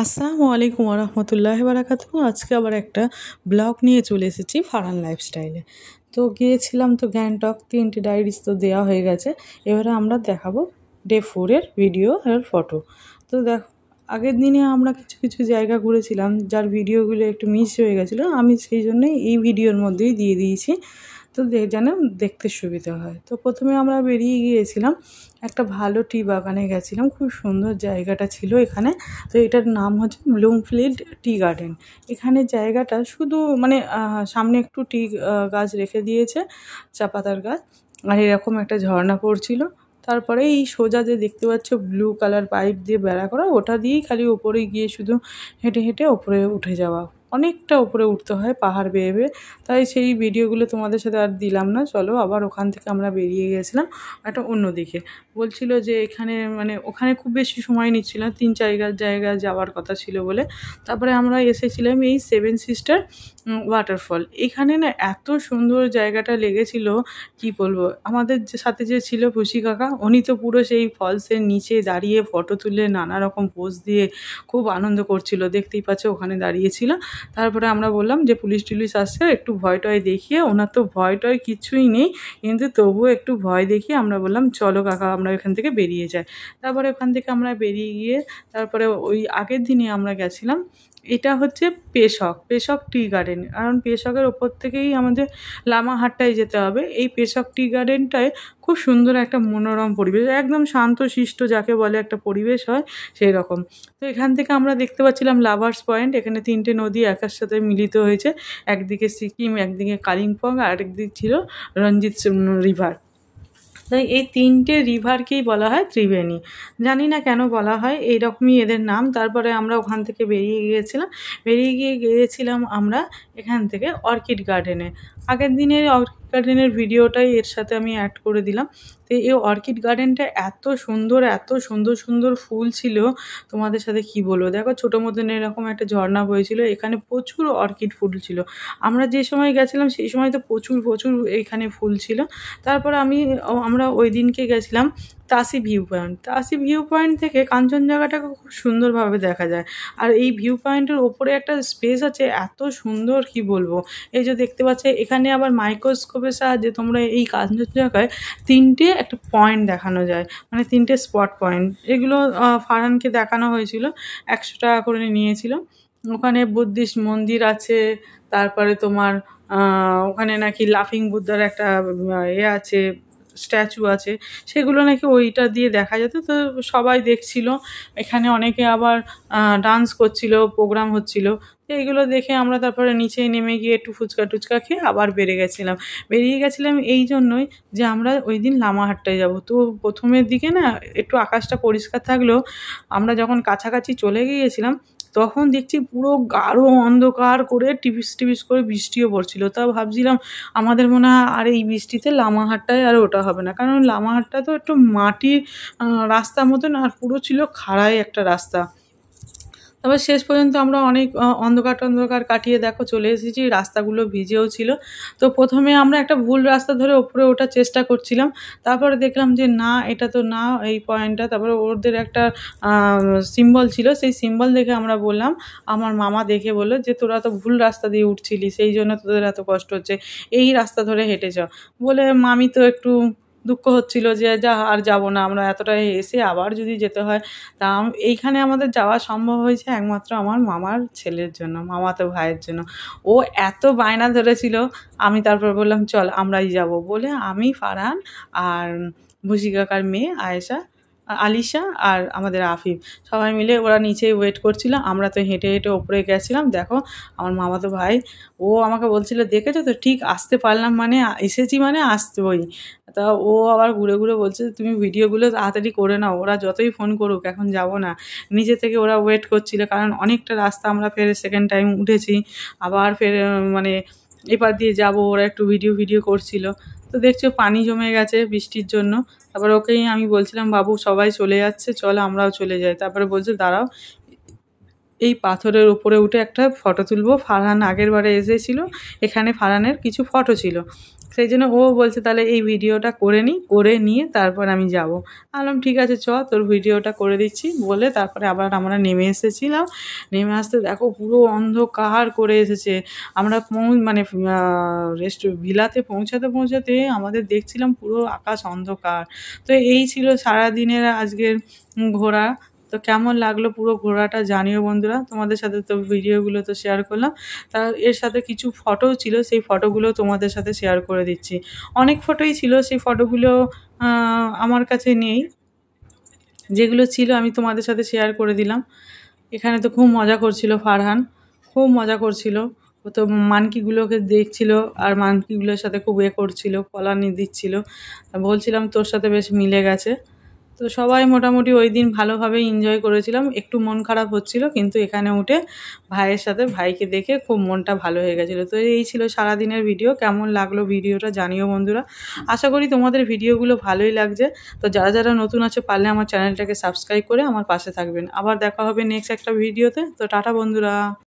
আসসালামু আলাইকুম রহমতুল্লাহ বারাকাতু। আজকে আবার একটা ব্লগ নিয়ে চলে এসেছি ফারহান লাইফস্টাইলে। তো গিয়েছিলাম তো গ্যাংটক, 3টে ডায়েরিজ তো দেওয়া হয়ে গেছে। এবারে আমরা দেখাবো ডে 4-এর ভিডিও আর ফটো। তো দেখো, আগের দিনে আমরা কিছু কিছু জায়গা ঘুরেছিলাম যার ভিডিওগুলো একটু মিস হয়ে গেছিলো, আমি সেই জন্যই এই ভিডিওর মধ্যেই দিয়ে দিয়েছি, তো যেন দেখতে সুবিধা হয়। তো প্রথমে আমরা বেরিয়ে গিয়েছিলাম একটা ভালো টি বাগানে গেছিলাম, খুব সুন্দর জায়গাটা ছিল এখানে। তো এটার নাম হচ্ছে ব্লুমফিল্ড টি গার্ডেন। এখানে জায়গাটা শুধু মানে সামনে একটু টি গাছ রেখে দিয়েছে, চা পাতার গাছ, আর এরকম একটা ঝর্ণা পড়ছিল। তারপরে এই সোজা যে দেখতে পাচ্ছ ব্লু কালার পাইপ দিয়ে বেড়া করা, ওটা দিয়েই খালি ওপরে গিয়ে শুধু হেঁটে হেঁটে ওপরে উঠে যাওয়া, অনেকটা উপরে উঠতে হয় পাহাড় বেয়ে বেয়ে। তাই সেই ভিডিওগুলো তোমাদের সাথে আর দিলাম না। চলো, আবার ওখান থেকে আমরা বেরিয়ে গেছিলাম একটা অন্যদিকে। বলছিল যে এখানে মানে ওখানে খুব বেশি সময় নিচ্ছিল না, 3-4 জায়গায় যাওয়ার কথা ছিল বলে। তারপরে আমরা এসেছিলাম এই 7 সিস্টার ওয়াটারফল। এখানে না এত সুন্দর জায়গাটা লেগেছিল, কি বলবো। আমাদের যে সাথে যে ছিল খুশি কাকা, উনি তো পুরো সেই ফলসের নিচে দাঁড়িয়ে ফটো তুলে নানা রকম পোজ দিয়ে খুব আনন্দ করছিল, দেখতেই পাচ্ছ ওখানে দাঁড়িয়েছিল। তারপরে আমরা বললাম যে পুলিশ টুলিশ আসছে, একটু ভয় টয় দেখিয়ে, ওনার তো ভয় টয় কিছুই নেই, কিন্তু তবুও একটু ভয় দেখিয়ে আমরা বললাম চলো কাকা আমরা এখান থেকে বেরিয়ে যাই। তারপরে ওখান থেকে আমরা বেরিয়ে গিয়ে তারপরে ওই আগের দিনে আমরা গেছিলাম, এটা হচ্ছে পেশক টি গার্ডেন। কারণ পেশকের ওপর থেকেই আমাদের লামাহাট্টায় যেতে হবে। এই পেশক টি গার্ডেনটায় খুব সুন্দর একটা মনোরম পরিবেশ, একদম শান্তশিষ্ট যাকে বলে একটা পরিবেশ হয় সেই রকম। তো এখান থেকে আমরা দেখতে পাচ্ছিলাম লাভার্স পয়েন্ট। এখানে 3টে নদী একার সাথে মিলিত হয়েছে, একদিকে সিকিম, একদিকে কালিম্পং, আর আরেকদিক ছিল রঞ্জিত রিভার। তাই এই 3টে রিভারকেই বলা হয় ত্রিবেণী। জানি না কেন বলা হয়, এইরকমই এদের নাম। তারপরে আমরা ওখান থেকে বেরিয়ে গিয়েছিলাম আমরা এখান থেকে অর্কিড গার্ডেনে। আগের দিনের অর্কিড গার্ডেনের ভিডিওটাই এর সাথে আমি অ্যাড করে দিলাম। তো এই অর্কিড গার্ডেনটা এত সুন্দর, এত সুন্দর সুন্দর ফুল ছিল, তোমাদের সাথে কি বলবো। দেখো, ছোটো মতন এরকম একটা ঝর্ণা বয়েছিল, এখানে প্রচুর অর্কিড ফুল ছিল। আমরা যে সময় গেছিলাম সেই সময় তো প্রচুর প্রচুর এখানে ফুল ছিল। তারপর আমরা ওই দিনকে গেছিলাম তাসি ভিউ পয়েন্ট থেকে কাঞ্চনজঙ্ঘাটাকে খুব সুন্দরভাবে দেখা যায়। আর এই ভিউ পয়েন্টের ওপরে একটা স্পেস আছে, এত সুন্দর কি বলবো। এই যে দেখতে পাচ্ছ, এখানে আবার মাইক্রোস্কোপের সাহায্যে তোমরা এই কাঞ্চনজঙ্ঘায় 3টে একটা পয়েন্ট দেখানো যায়, মানে 3টে স্পট পয়েন্ট। এগুলো ফারহানকে দেখানো হয়েছিল, 100 টাকা করে নিয়েছিল। ওখানে বুদ্ধিস্ট মন্দির আছে, তারপরে তোমার ওখানে নাকি লাফিং বুদ্ধার একটা আছে, স্ট্যাচু আছে, সেগুলো নাকি ওইটা দিয়ে দেখা যেত। তো সবাই দেখছিল, এখানে অনেকে আবার ডান্স করছিল, প্রোগ্রাম হচ্ছিল। তো এইগুলো দেখে আমরা তারপরে নিচে নেমে গিয়ে একটু ফুচকা টুচকা খেয়ে আবার বেরিয়ে গেছিলাম এই জন্যই যে আমরা ওই দিন লামাহাট্টায় যাব। তো প্রথমের দিকে না একটু আকাশটা পরিষ্কার থাকলেও আমরা যখন কাছাকাছি চলে গিয়েছিলাম তখন দেখছি পুরো গাঢ় অন্ধকার করে টিপিস টিপিস করে বৃষ্টিও পড়ছিল। তাও ভাবছিলাম আমাদের মনে হয় আর এই বৃষ্টিতে লামাহাট্টায় আর ওটা হবে না, কারণ লামাহাট্টা তো একটু মাটির রাস্তার মতন, আর পুরো ছিল খাড়াই একটা রাস্তা। তারপর শেষ পর্যন্ত আমরা অনেক অন্ধকার কাটিয়ে দেখো চলে এসেছি, রাস্তাগুলো ভিজেও ছিল। তো প্রথমে আমরা একটা ভুল রাস্তা ধরে ওপরে ওঠার চেষ্টা করছিলাম, তারপরে দেখলাম যে না, এটা তো না এই পয়েন্টটা। তারপরে ওদের একটা সিম্বল ছিল, সেই সিম্বল দেখে আমরা বললাম, আমার মামা দেখে বললো যে তোরা তো ভুল রাস্তা দিয়ে উঠছিলি, সেই জন্য তোদের এত কষ্ট হচ্ছে, এই রাস্তা ধরে হেঁটে যাও বলে। মামি তো একটু দুঃখ হচ্ছিল যে যা আর যাবো না, আমরা এতটা এসে আবার যদি যেতে হয়। তা এইখানে আমাদের যাওয়া সম্ভব হয়েছে একমাত্র আমার মামার ছেলের জন্য, মামাতো ভাইয়ের জন্য। ও এত বায়না ধরেছিল, আমি তারপর বললাম চল আমরাই যাব বলে, আমি, ফারহান আর ভুসি কাকার মেয়ে আলিশা আর আমাদের আফিফ, সবাই মিলে ওরা নিচেই ওয়েট করছিল। আমরা তো হেঁটে হেঁটে ওপরে গেছিলাম। দেখো, আমার মামাতো ভাই, ও আমাকে বলছিল দেখেছো তো, ঠিক আসতে পারলাম মানে এসেছি মানে আসতেই। তা ও আবার ঘুরে ঘুরে বলছে তুমি ভিডিওগুলো তাড়াতাড়ি করে নাও, ওরা যতই ফোন করুক এখন যাব না। নিজে থেকে ওরা ওয়েট করছিল, কারণ অনেকটা রাস্তা আমরা ফের সেকেন্ড টাইম উঠেছি, আবার ফের মানে এপার দিয়ে যাব, ওরা একটু ভিডিও করছিল। তো দেখছো পানি জমে গেছে বৃষ্টির জন্য। তারপর ওকেই আমি বলছিলাম বাবু সবাই চলে যাচ্ছে, চল আমরাও চলে যাই। তারপরে বলছে দাঁড়াও, এই পাথরের উপরে উঠে একটা ফটো তুলবো। ফারহান আগের বারে এসেছিলো, এখানে ফারহানের কিছু ফটো ছিল, সেই জন্য ও বলছে তাহলে এই ভিডিওটা করে নিই, করে নিয়ে তারপর আমি যাব। বললাম ঠিক আছে চ, তোর ভিডিওটা করে দিচ্ছি বলে তারপরে আবার আমরা নেমে এসেছিলাম। নেমে আসতে দেখো পুরো অন্ধকার করে এসেছে। আমরা মানে ভিলাতে পৌঁছাতে আমাদের দেখছিলাম পুরো আকাশ অন্ধকার। তো এই ছিল সারাদিনের আজকের ঘোরা। তো কেমন লাগলো পুরো ঘোরাটা জানিও বন্ধুরা। তোমাদের সাথে তো ভিডিওগুলো তো শেয়ার করলাম, তা এর সাথে কিছু ফটোও ছিল, সেই ফটোগুলো তোমাদের সাথে শেয়ার করে দিচ্ছি। অনেক ফটোই ছিল, সেই ফটোগুলো আমার কাছে নেই, যেগুলো ছিল আমি তোমাদের সাথে শেয়ার করে দিলাম। এখানে তো খুব মজা করছিল ফারহান, খুব মজা করছিল। ও তো মানকিগুলোকে দেখছিল আর মানকিগুলোর সাথে খুব করছিল, কলানি দিচ্ছিল। বলছিলাম তোর সাথে বেশ মিলে গেছে। তো সবাই মোটামুটি ওই দিন ভালোভাবে এনজয় করেছিলাম। একটু মন খারাপ হচ্ছিল, কিন্তু এখানে উঠে ভাইয়ের সাথে ভাইকে দেখে খুব মনটা ভালো হয়ে গেছিলো। তো এই ছিল সারাদিনের ভিডিও। কেমন লাগলো ভিডিওটা জানিও বন্ধুরা। আশা করি তোমাদের ভিডিওগুলো ভালোই লাগছে। তো যারা যারা নতুন আছে পারলে আমার চ্যানেলটাকে সাবস্ক্রাইব করে আমার পাশে থাকবেন। আবার দেখা হবে নেক্সট একটা ভিডিওতে। তো টাটা বন্ধুরা।